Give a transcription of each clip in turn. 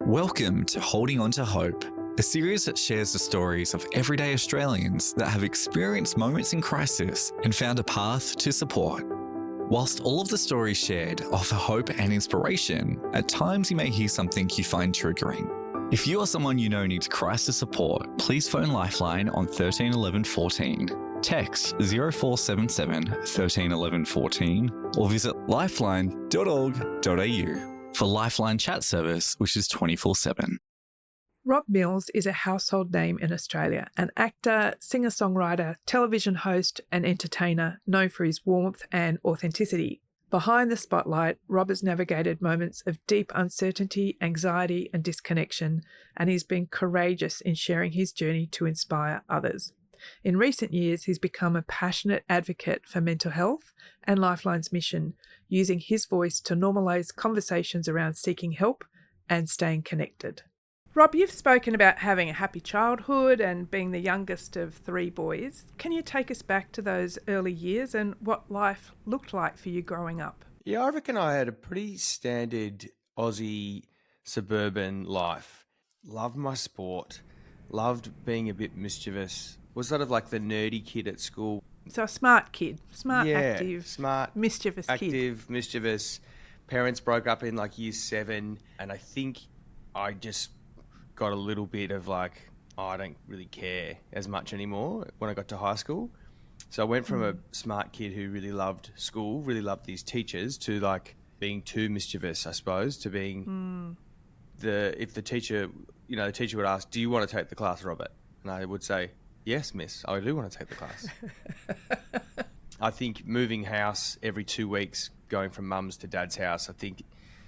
Welcome to Holding On to Hope, a series that shares the stories of everyday Australians that have experienced moments in crisis and found a path to support. Whilst all of the stories shared offer hope and inspiration, at times you may hear something you find triggering. If you or someone you know needs crisis support, please phone Lifeline on 13 11 14, text 0477 13 11 14, or visit lifeline.org.au for Lifeline chat service, which is 24/7. Rob Mills is a household name in Australia, an actor, singer-songwriter, television host and entertainer known for his warmth and authenticity. Behind the spotlight, Rob has navigated moments of deep uncertainty, anxiety and disconnection, and he's been courageous in sharing his journey to inspire others. In recent years, he's become a passionate advocate for mental health and Lifeline's mission, using his voice to normalise conversations around seeking help and staying connected. Rob, you've spoken about having a happy childhood and being the youngest of three boys. Can you take us back to those early years and what life looked like for you growing up? Yeah, I reckon I had a pretty standard Aussie suburban life. Loved my sport, loved being a bit mischievous, was sort of like the nerdy kid at school. So a smart kid, Yeah, active, smart, mischievous kid. active, mischievous. Parents broke up in like year 7, and I think I just got a little bit of like, oh, I don't really care as much anymore when I got to high school. So I went from a smart kid who really loved school, really loved these teachers, to like being too mischievous, I suppose, to being if the teacher, the teacher would ask, do you want to take the class, Robert? And I would say, yes, miss, I do want to take the class. I think moving house every 2 weeks, going from mum's to dad's house, I think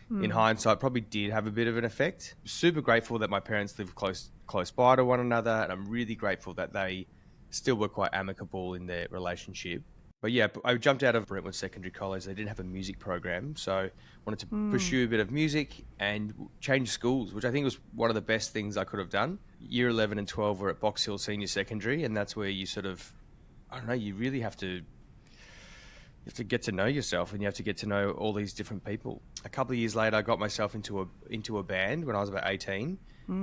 in hindsight probably did have a bit of an effect. Super grateful that my parents lived close by to one another, and I'm really grateful that they still were quite amicable in their relationship. But yeah, I jumped out of Brentwood Secondary College. They didn't have a music program, so I wanted to pursue a bit of music and change schools, which I think was one of the best things I could have done. Year 11 and 12 were at Box Hill Senior Secondary, and that's where you sort of, I don't know, you really have to get to know yourself, and you have to get to know all these different people. A couple of years later, I got myself into a band when I was about 18,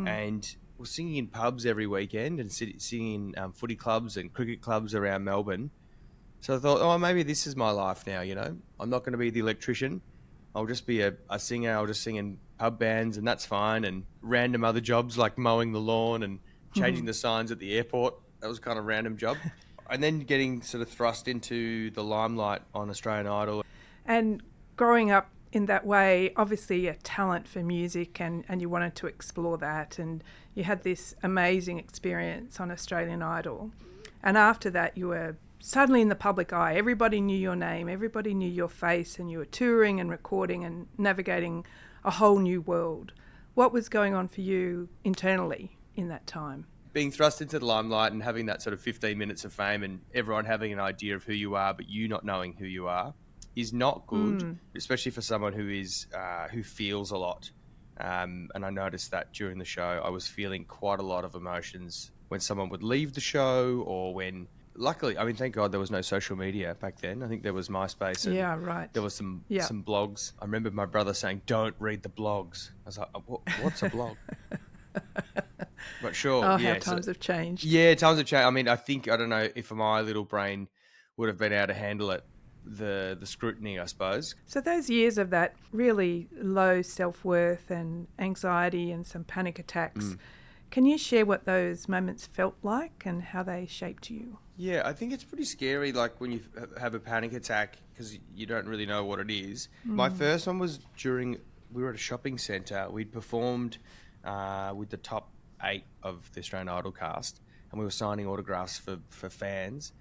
and was singing in pubs every weekend and singing in footy clubs and cricket clubs around Melbourne. So I thought, oh, maybe this is my life now, I'm not going to be the electrician. I'll just be a singer. I'll just sing in pub bands, and that's fine. And random other jobs like mowing the lawn and changing the signs at the airport. That was kind of a random job. And then getting sort of thrust into the limelight on Australian Idol. And growing up in that way, obviously a talent for music, and you wanted to explore that, and you had this amazing experience on Australian Idol. And after that, you were suddenly in the public eye. Everybody knew your name, everybody knew your face, and you were touring and recording and navigating a whole new world. What was going on for you internally in that time? Being thrust into the limelight and having that sort of 15 minutes of fame and everyone having an idea of who you are, but you not knowing who you are, is not good, especially for someone who feels a lot. And I noticed that during the show, I was feeling quite a lot of emotions when someone would leave the show, or when, luckily, thank God there was no social media back then. I think there was MySpace. And yeah, right. There was some blogs. I remember my brother saying, don't read the blogs. I was like, what's a blog? But sure. Oh, yeah, how times have changed. Yeah, times have changed. I don't know if my little brain would have been able to handle it, the scrutiny, I suppose. So those years of that really low self-worth and anxiety and some panic attacks, can you share what those moments felt like and how they shaped you? Yeah, I think it's pretty scary, like when you have a panic attack, because you don't really know what it is. My first one was we were at a shopping centre. We'd performed with the top 8 of the Australian Idol cast, and we were signing autographs for fans.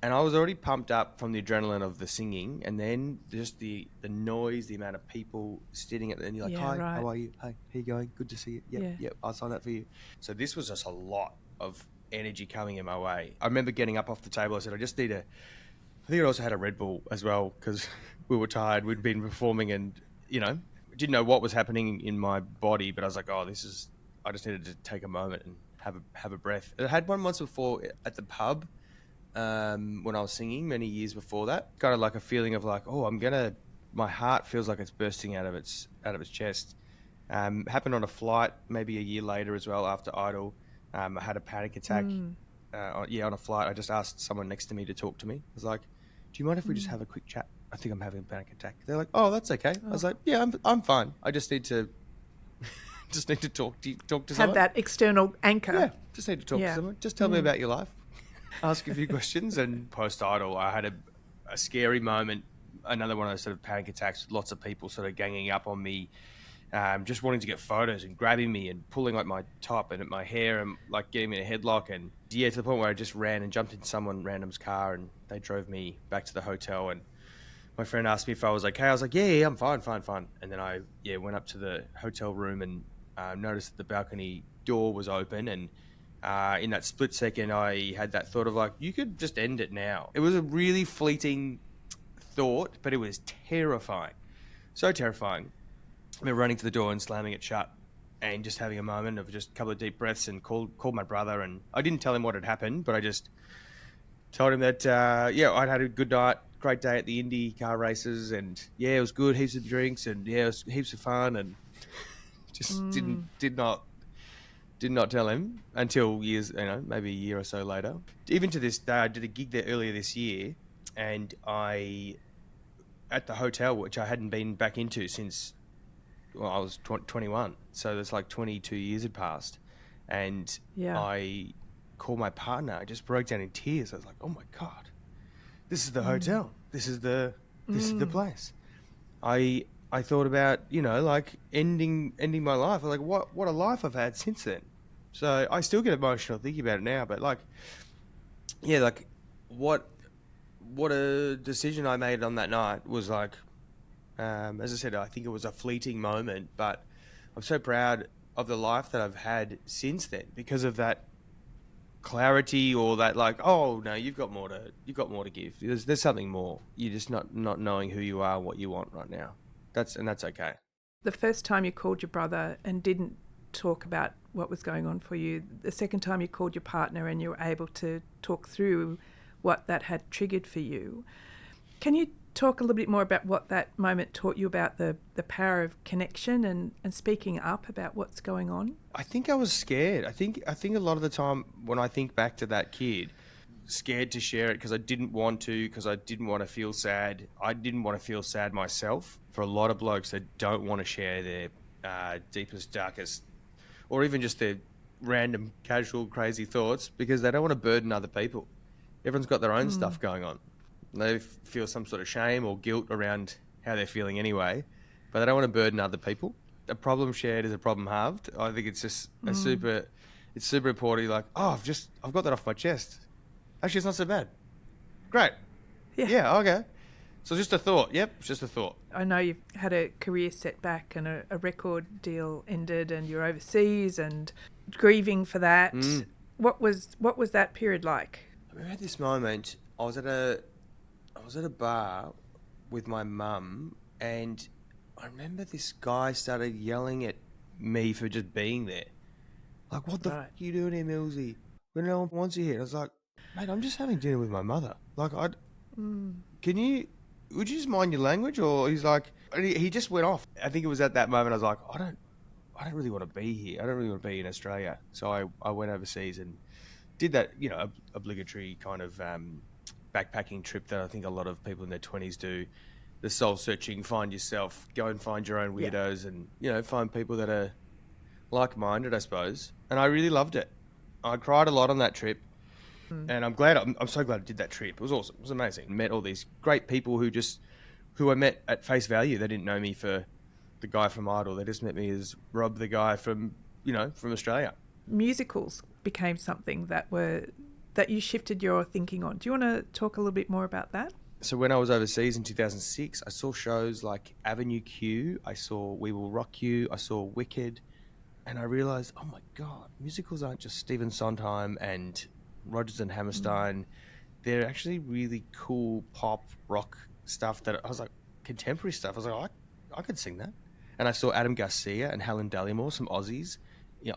And I was already pumped up from the adrenaline of the singing, and then just the noise, the amount of people sitting at the end. You're like, hi, right. How are you? Hey, how you going? Good to see you. Yep, I'll sign that for you. So this was just a lot of energy coming in my way. I remember getting up off the table. I said, I think I also had a Red Bull as well, because we were tired. We'd been performing and, didn't know what was happening in my body, but I was like, I just needed to take a moment and have a breath. I had one once before at the pub, when I was singing many years before that, kind of like a feeling of like, my heart feels like it's bursting out of its chest. Happened on a flight maybe a year later as well after Idol. I had a panic attack. On a flight. I just asked someone next to me to talk to me. I was like, "Do you mind if we just have a quick chat? I think I'm having a panic attack." They're like, "Oh, that's okay." I was like, "Yeah, I'm fine. I just need to talk to Have someone." that external anchor. Yeah, just need to talk to someone. Just tell me about your life. Ask a few questions. And post Idol, I had a scary moment. Another one of those sort of panic attacks with lots of people sort of ganging up on me, just wanting to get photos and grabbing me and pulling like my top and at my hair and like getting me in a headlock. And yeah, to the point where I just ran and jumped in someone random's car and they drove me back to the hotel. And my friend asked me if I was okay. I was like, yeah, I'm fine. And then I went up to the hotel room and noticed that the balcony door was open. And in that split second, I had that thought of like, you could just end it now. It was a really fleeting thought, but it was terrifying. So terrifying. I remember running to the door and slamming it shut and just having a moment of just a couple of deep breaths and called my brother. And I didn't tell him what had happened, but I just told him that, I'd had a good night, great day at the Indy car races. And yeah, it was good. Heaps of drinks and yeah, it was heaps of fun. And just did not tell him until years, maybe a year or so later. Even to this day, I did a gig there earlier this year and at the hotel, which I hadn't been back into since I was 21. So there's like 22 years had passed. And I called my partner. I just broke down in tears. I was like, oh my God, this is the hotel. This is the place. I thought about, like ending my life. I was like, what a life I've had since then. So I still get emotional thinking about it now, but like, yeah, like what a decision I made on that night was like, as I said, I think it was a fleeting moment, but I'm so proud of the life that I've had since then because of that clarity or that like, oh no, you've got more to give. There's something more. You're just not knowing who you are, what you want right now. That's okay. The first time you called your brother and didn't talk about what was going on for you, the second time you called your partner and you were able to talk through what that had triggered for you. Can you talk a little bit more about what that moment taught you about the power of connection and speaking up about what's going on? I think I was scared. I think a lot of the time when I think back to that kid, scared to share it because I didn't want to feel sad. I didn't want to feel sad myself. For a lot of blokes that don't want to share their deepest, darkest, or even just their random, casual, crazy thoughts because they don't want to burden other people. Everyone's got their own stuff going on. They feel some sort of shame or guilt around how they're feeling anyway, but they don't want to burden other people. A problem shared is a problem halved. I think it's just it's super important. Like, oh, I've got that off my chest. Actually, it's not so bad. Great. Yeah, okay. So just a thought. Yep, it's just a thought. I know you've had a career setback and a record deal ended and you're overseas and grieving for that. What was that period like? I had this moment. I was at a bar with my mum and I remember this guy started yelling at me for just being there. Like, what the fuck are you doing here, Millsy? When no one wants you here. I was like, mate, I'm just having dinner with my mother. Like, would you just mind your language? Or he's like, he just went off. I think it was at that moment I was like, I don't really want to be here. I don't really want to be in Australia. So I went overseas and did that, obligatory kind of backpacking trip that I think a lot of people in their 20s do. The soul searching, find yourself, go and find your own weirdos and, find people that are like-minded, I suppose. And I really loved it. I cried a lot on that trip. And I'm so glad I did that trip. It was awesome. It was amazing. Met all these great people who I met at face value. They didn't know me for the guy from Idol. They just met me as Rob, the guy from Australia. Musicals became something that you shifted your thinking on. Do you want to talk a little bit more about that? So when I was overseas in 2006, I saw shows like Avenue Q. I saw We Will Rock You. I saw Wicked. And I realised, oh my God, musicals aren't just Stephen Sondheim and Rodgers and Hammerstein. They're actually really cool pop rock stuff that I was like, contemporary stuff. I was like, I could sing that. And I saw Adam Garcia and Helen Dallimore, some Aussies,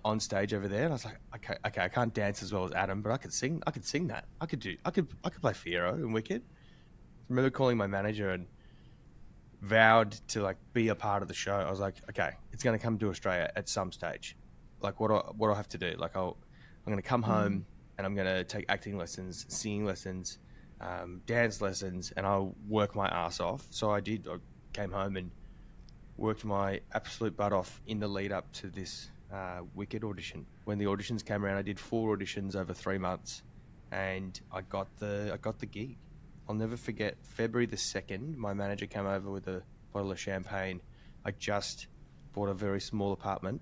on stage over there. And I was like, okay, I can't dance as well as Adam, but I could sing that. I could play Fiero and Wicked. I remember calling my manager and vowed to like be a part of the show. I was like, okay, it's going to come to Australia at some stage. Like what do I have to do? Like I'm going to come home and I'm going to take acting lessons, singing lessons, dance lessons, and I'll work my ass off. So I did. I came home and worked my absolute butt off in the lead up to this Wicked audition. When the auditions came around, I did 4 auditions over 3 months, and I got the gig. I'll never forget February the 2nd. My manager came over with a bottle of champagne. I just bought a very small apartment,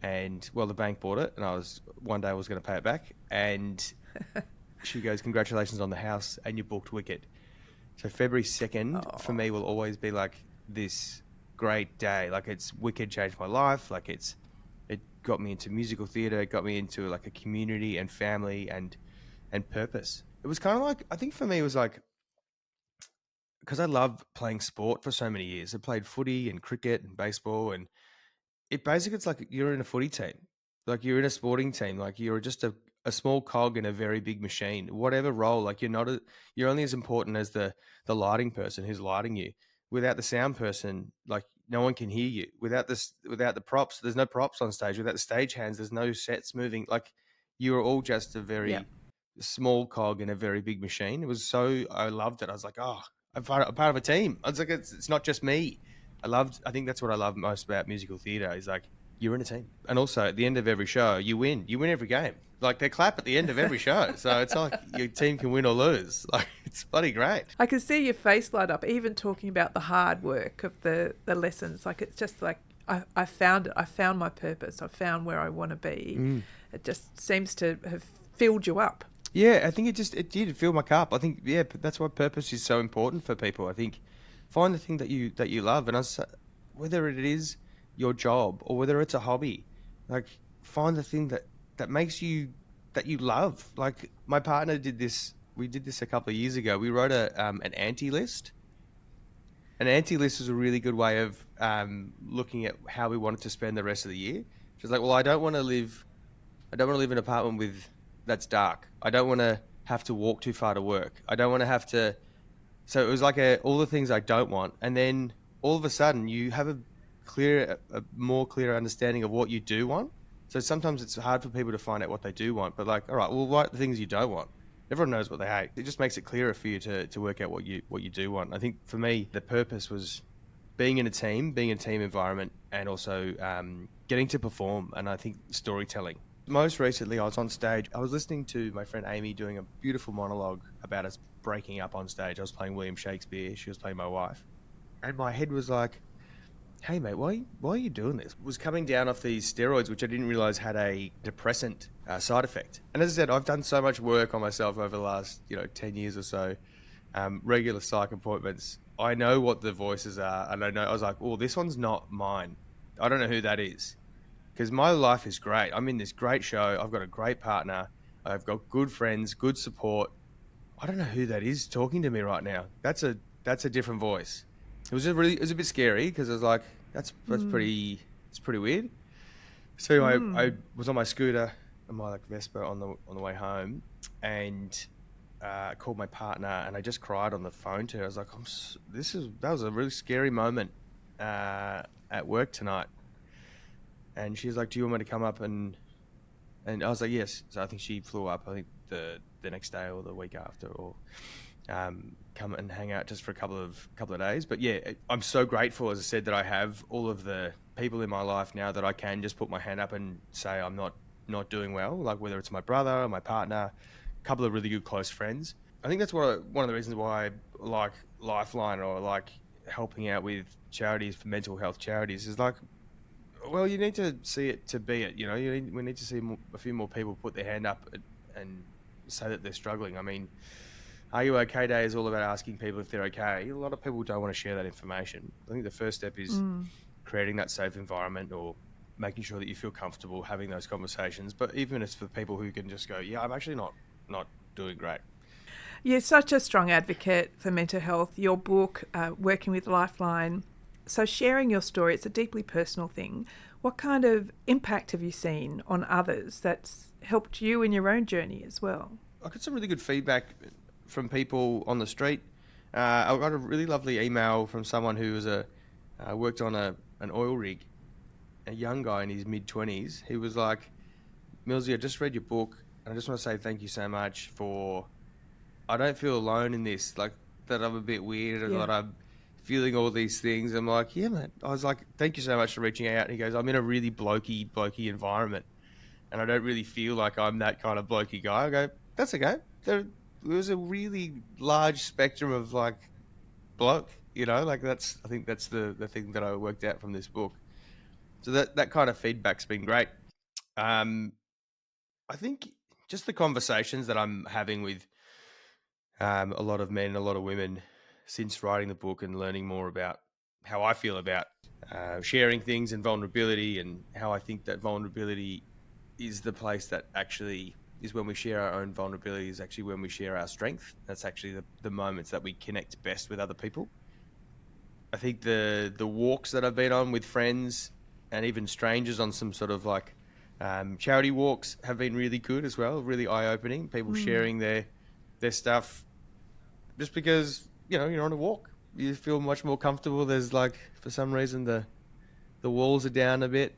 and well, the bank bought it, and one day I was going to pay it back. And she goes, "Congratulations on the house, and you booked Wicked." So February 2nd for me will always be like this great day. Like it's Wicked changed my life. Like it got me into musical theatre. It got me into like a community and family and purpose. It was kind of like, I think for me it was like, because I loved playing sport for so many years. I played footy and cricket and baseball, and it's like you're in a footy team, like you're in a sporting team, like you're just a small cog in a very big machine. Whatever role, like you're only as important as the lighting person who's lighting you. Without the sound person, like no one can hear you. Without the props, there's no props on stage. Without the stage hands, there's no sets moving. Like you are all just a Yeah. very small cog in a very big machine. I loved it. I was like, oh, I'm part of a team. I was like, it's not just me. I think that's what I love most about musical theatre is like you're in a team. And also at the end of every show, you win. You win every game. Like they clap at the end of every show. So it's not like your team can win or lose. Like it's bloody great. I can see your face light up, even talking about the hard work of the lessons. Like it's just like, I found it. I found my purpose. I found where I want to be. It just seems to have filled you up. Yeah, I think it did fill my cup. I think, yeah, that's why purpose is so important for people. I think find the thing that you love, and whether it is your job or whether it's a hobby, like find the thing that makes you that you love. Like my partner did this. We did this a couple of years ago. We wrote an anti-list. An anti-list is a really good way of looking at how we wanted to spend the rest of the year. She's like, well, I don't want to live in an apartment that's dark. I don't want to have to walk too far to work. I don't want to have to. So it was like all the things I don't want, and then all of a sudden you have a more clear understanding of what you do want. So sometimes it's hard for people to find out what they do want, but like, all right, well, what are the things you don't want? Everyone knows what they hate. It just makes it clearer for you to work out what you do want. I think for me, the purpose was being in a team environment, and also getting to perform, and I think storytelling. Most recently, I was on stage. I was listening to my friend Amy doing a beautiful monologue about us breaking up on stage. I was playing William Shakespeare. She was playing my wife. And my head was like, hey, mate, why are you doing this? I was coming down off these steroids, which I didn't realize had a depressant side effect. And as I said, I've done so much work on myself over the last 10 years or so, regular psych appointments. I know what the voices are. And I was like, oh, this one's not mine. I don't know who that is. Because my life is great. I'm in this great show. I've got a great partner. I've got good friends, good support. I don't know who that is talking to me right now. That's a different voice. It was a bit scary because I was like, it's pretty weird. So I was on my scooter and my Vespa on the way home, and I called my partner, and I just cried on the phone to her. I was like, that was a really scary moment at work tonight. And she's like, do you want me to come up? And I was like, yes. So I think she flew up, I think the next day or the week after, or come and hang out just for a couple of days. But yeah, I'm so grateful, as I said, that I have all of the people in my life now that I can just put my hand up and say I'm not doing well, like whether it's my brother or my partner, a couple of really good close friends. I think that's one of the reasons why I like Lifeline, or like helping out with charities, for mental health charities, is like, well, you need to see it to be it. We need to see a few more people put their hand up and say that they're struggling. I mean, Are You OK Day is all about asking people if they're okay. A lot of people don't want to share that information. I think the first step is creating that safe environment, or making sure that you feel comfortable having those conversations. But even if it's for people who can just go, yeah, I'm actually not doing great. You're such a strong advocate for mental health. Your book, Working with Lifeline. So sharing your story, it's a deeply personal thing. What kind of impact have you seen on others that's helped you in your own journey as well? I got some really good feedback from people on the street. I got a really lovely email from someone who was worked on an oil rig, a young guy in his mid-20s. He was like, Millsy, I just read your book, and I just want to say thank you so much for... I don't feel alone in this, like, that I'm a bit weird and that I'm feeling all these things. I'm like, yeah, man. I was like, thank you so much for reaching out. And he goes, I'm in a really blokey environment, and I don't really feel like I'm that kind of blokey guy. I go, that's okay. There was a really large spectrum of, like, bloke, like I think that's the thing that I worked out from this book. So that kind of feedback's been great. I think just the conversations that I'm having with a lot of men, a lot of women since writing the book and learning more about how I feel about sharing things and vulnerability, and how I think that vulnerability is the place that actually is when we share our own vulnerability, is actually when we share our strength. That's actually the moments that we connect best with other people. I think the walks that I've been on with friends and even strangers on some sort of like charity walks have been really good as well, really eye-opening. People sharing their stuff, just because you're on a walk, you feel much more comfortable. There's like, for some reason, the walls are down a bit,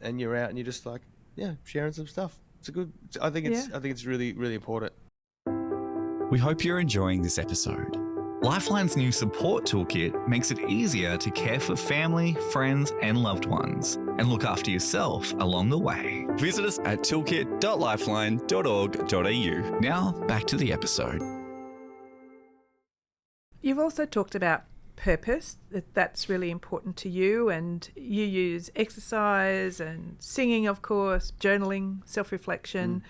and you're out and you're just like, sharing some stuff. I think it's really, really important. We hope you're enjoying this episode. Lifeline's new support toolkit makes it easier to care for family, friends, and loved ones, and look after yourself along the way. Visit us at toolkit.lifeline.org.au. Now, back to the episode. You've also talked about purpose, that's really important to you, and you use exercise and singing, of course, journaling, self-reflection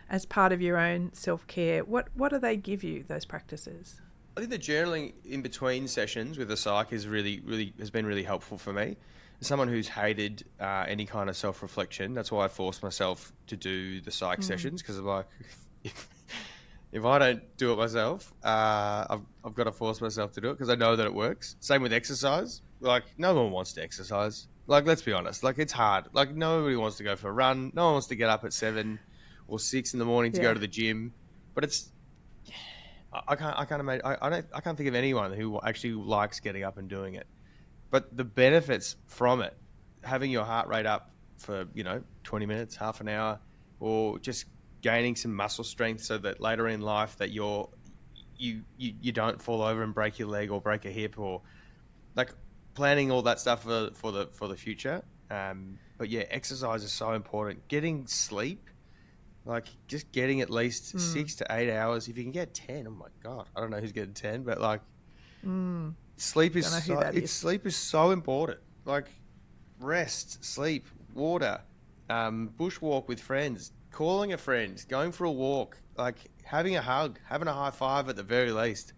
as part of your own self-care. What do they give you, those practices? I think the journaling in between sessions with the psych is has been really helpful for me. As someone who's hated any kind of self-reflection, that's why I forced myself to do the psych sessions, because I'm like, if I don't do it myself, I've got to force myself to do it, because I know that it works. Same with exercise. Like, no one wants to exercise. Like, let's be honest. Like, it's hard. Like, nobody wants to go for a run. No one wants to get up at 7 or 6 in the morning to go to the gym. But it's... I can't think of anyone who actually likes getting up and doing it. But the benefits from it, having your heart rate up for 20 minutes, half an hour, or just gaining some muscle strength so that later in life that you don't fall over and break your leg or break a hip, or like planning all that stuff for the future. But yeah, exercise is so important. Getting sleep. Like, just getting at least 6 to 8 hours. If you can get 10, oh my God. I don't know who's getting 10, but like, sleep is so important. Like, rest, sleep, water, bushwalk with friends, calling a friend, going for a walk, like having a hug, having a high five at the very least.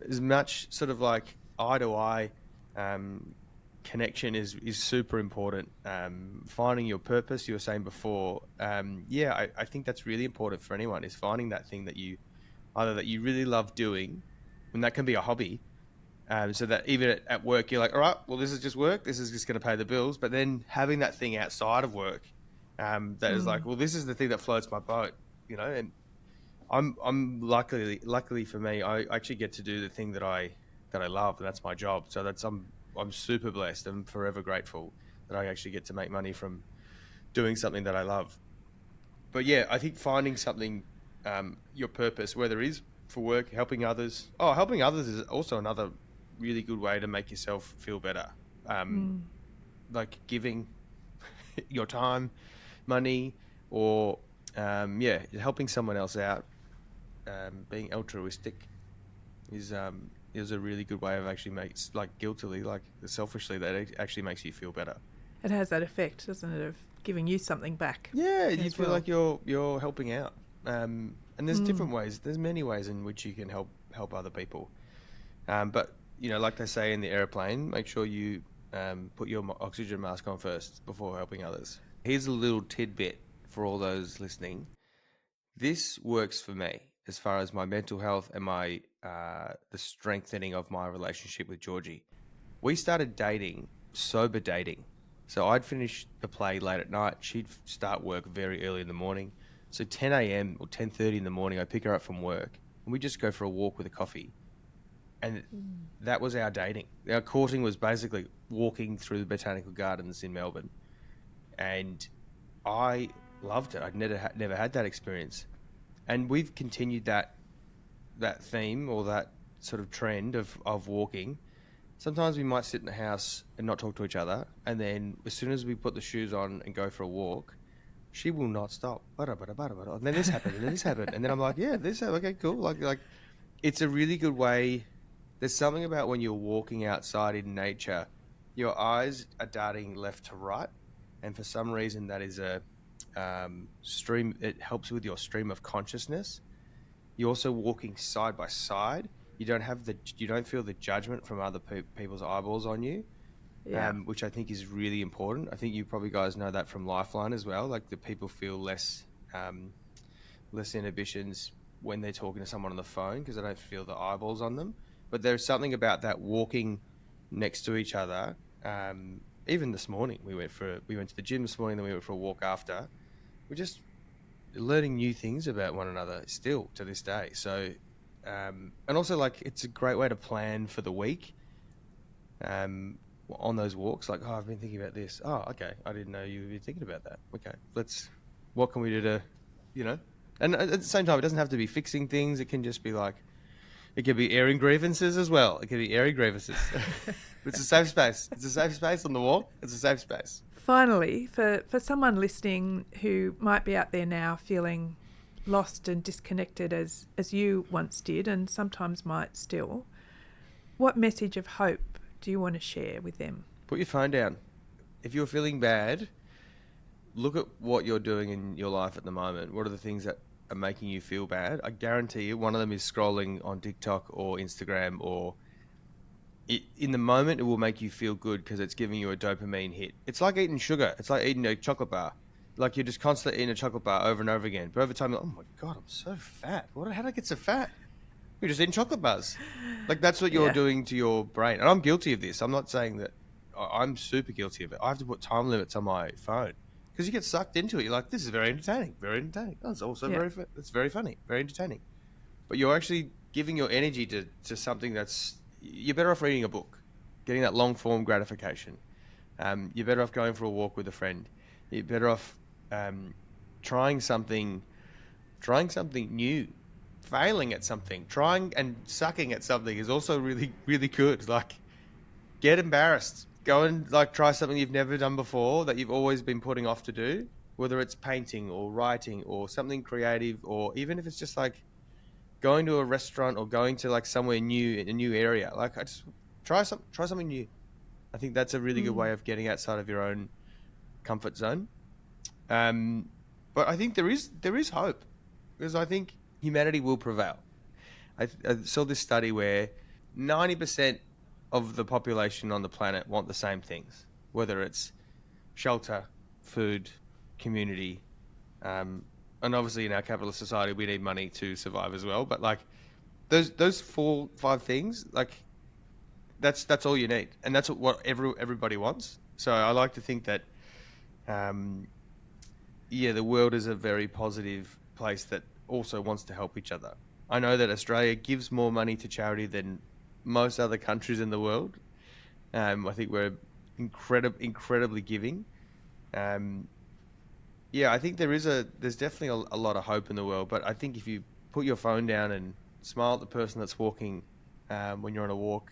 As much sort of like eye to eye connection is super important. Finding your purpose, you were saying before, I think that's really important for anyone, is finding that thing that you really love doing, and that can be a hobby, so that even at work you're like, all right, well, this is just work, this is just going to pay the bills. But then having that thing outside of work, that is like, well, this is the thing that floats my boat, and I'm luckily for me, I actually get to do the thing that I love, and that's my job. So I'm super blessed and forever grateful that I actually get to make money from doing something that I love. But yeah, I think finding something, your purpose, whether it is for work, helping others. Oh, helping others is also another really good way to make yourself feel better. Like giving your time, money, or helping someone else out, being altruistic is a really good way of actually selfishly, that it actually makes you feel better. It has that effect, doesn't it, of giving you something back? Yeah, you feel like you're helping out. And there's different ways. There's many ways in which you can help other people. But like they say in the airplane, make sure you put your oxygen mask on first before helping others. Here's a little tidbit for all those listening. This works for me as far as my mental health and my the strengthening of my relationship with Georgie. We started dating, sober dating. So I'd finish the play late at night. She'd start work very early in the morning. So 10 a.m. or 10:30 in the morning, I'd pick her up from work, and we'd just go for a walk with a coffee. And that was our dating. Our courting was basically walking through the botanical gardens in Melbourne. And I loved it. I'd never had that experience. And we've continued that theme or that sort of trend of walking. Sometimes we might sit in the house and not talk to each other. And then as soon as we put the shoes on and go for a walk, she will not stop. Bada, bada, bada, bada. And then this happened, and then this happened. And then I'm like, yeah, this happened. Okay, cool. Like it's a really good way. There's something about when you're walking outside in nature, your eyes are darting left to right. And for some reason, that is a stream. It helps with your stream of consciousness. You're also walking side by side. You don't feel the judgment from other people's eyeballs on you, which I think is really important. I think you probably guys know that from Lifeline as well. Like the people feel less inhibitions when they're talking to someone on the phone because they don't feel the eyeballs on them. But there's something about that walking next to each other. Even this morning, we went to the gym this morning, then we went for a walk after. We're just learning new things about one another still to this day. So, and also like it's a great way to plan for the week. On those walks, like, oh, I've been thinking about this. Oh, okay, I didn't know you were thinking about that. Okay, what can we do to, And at the same time, it doesn't have to be fixing things. It can just be like, it could be airing grievances as well. It could be airing grievances. It's a safe space. It's a safe space on the walk. It's a safe space. Finally, for someone listening who might be out there now feeling lost and disconnected as you once did and sometimes might still, what message of hope do you want to share with them? Put your phone down. If you're feeling bad, look at what you're doing in your life at the moment. What are the things that are making you feel bad? I guarantee you one of them is scrolling on TikTok or Instagram, or in the moment it will make you feel good because it's giving you a dopamine hit. It's like eating sugar. It's like eating a chocolate bar. Like you're just constantly eating a chocolate bar over and over again. But over time, you're like, oh my God, I'm so fat. How did I get so fat? You're just eating chocolate bars. Like that's what you're doing to your brain. And I'm guilty of this. I'm not saying that I'm super guilty of it. I have to put time limits on my phone because you get sucked into it. You're like, this is very entertaining. Very entertaining. Oh, it's also it's very funny. Very entertaining. But you're actually giving your energy to something you're better off reading a book, getting that long form gratification. You're better off going for a walk with a friend. You're better off trying something new. Failing at something, trying and sucking at something is also really, really good. Like, get embarrassed. Go and try something you've never done before that you've always been putting off to do, whether it's painting or writing or something creative, or even if it's just like going to a restaurant or going to somewhere new in a new area. Like, I just try something new. I think that's a really good way of getting outside of your own comfort zone. But I think there is hope, because I think humanity will prevail. I saw this study where 90% of the population on the planet want the same things, whether it's shelter, food, community, and obviously in our capitalist society we need money to survive as well. But those 4-5 things, that's all you need, and that's what everybody wants. So I like to think that the world is a very positive place that also wants to help each other. I know that Australia gives more money to charity than most other countries in the world. I think we're incredibly giving. I think there's definitely a lot of hope in the world. But I think if you put your phone down and smile at the person that's walking when you're on a walk,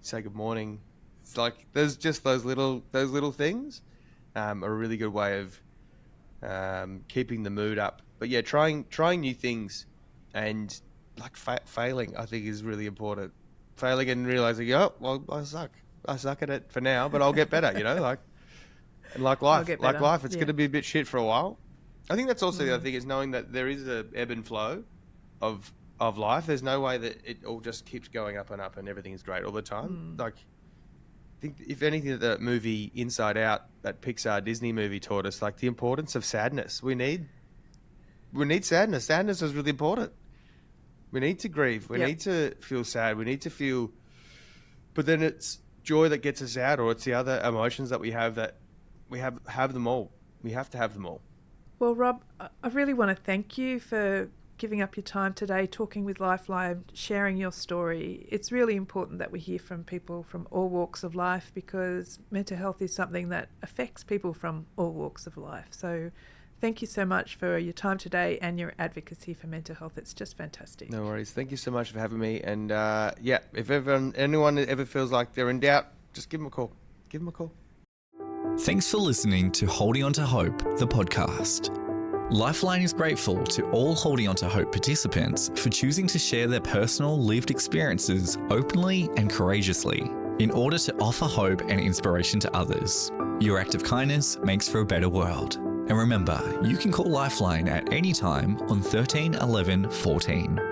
say good morning, it's like there's just those little things are a really good way of keeping the mood up. But yeah, trying new things and failing, I think, is really important. Failing and realizing, I suck at it for now, but I'll get better. And like life, it's going to be a bit shit for a while. I think that's also the other thing, is knowing that there is a ebb and flow of life. There's no way that it all just keeps going up and up and everything is great all the time. I think if anything, that movie Inside Out, that Pixar Disney movie, taught us the importance of sadness. We need sadness. Sadness is really important. We need to grieve. We need to feel sad. We need to feel, but then it's joy that gets us out, or it's the other emotions that we have that we have them all. We have to have them all. Well, Rob, I really want to thank you for giving up your time today, talking with Lifeline, sharing your story. It's really important that we hear from people from all walks of life, because mental health is something that affects people from all walks of life. So thank you so much for your time today and your advocacy for mental health. It's just fantastic. No worries. Thank you so much for having me. And if anyone ever feels like they're in doubt, just give them a call. Give them a call. Thanks for listening to Holding On to Hope, the podcast. Lifeline is grateful to all Holding On to Hope participants for choosing to share their personal lived experiences openly and courageously in order to offer hope and inspiration to others. Your act of kindness makes for a better world. And remember, you can call Lifeline at any time on 13 11 14.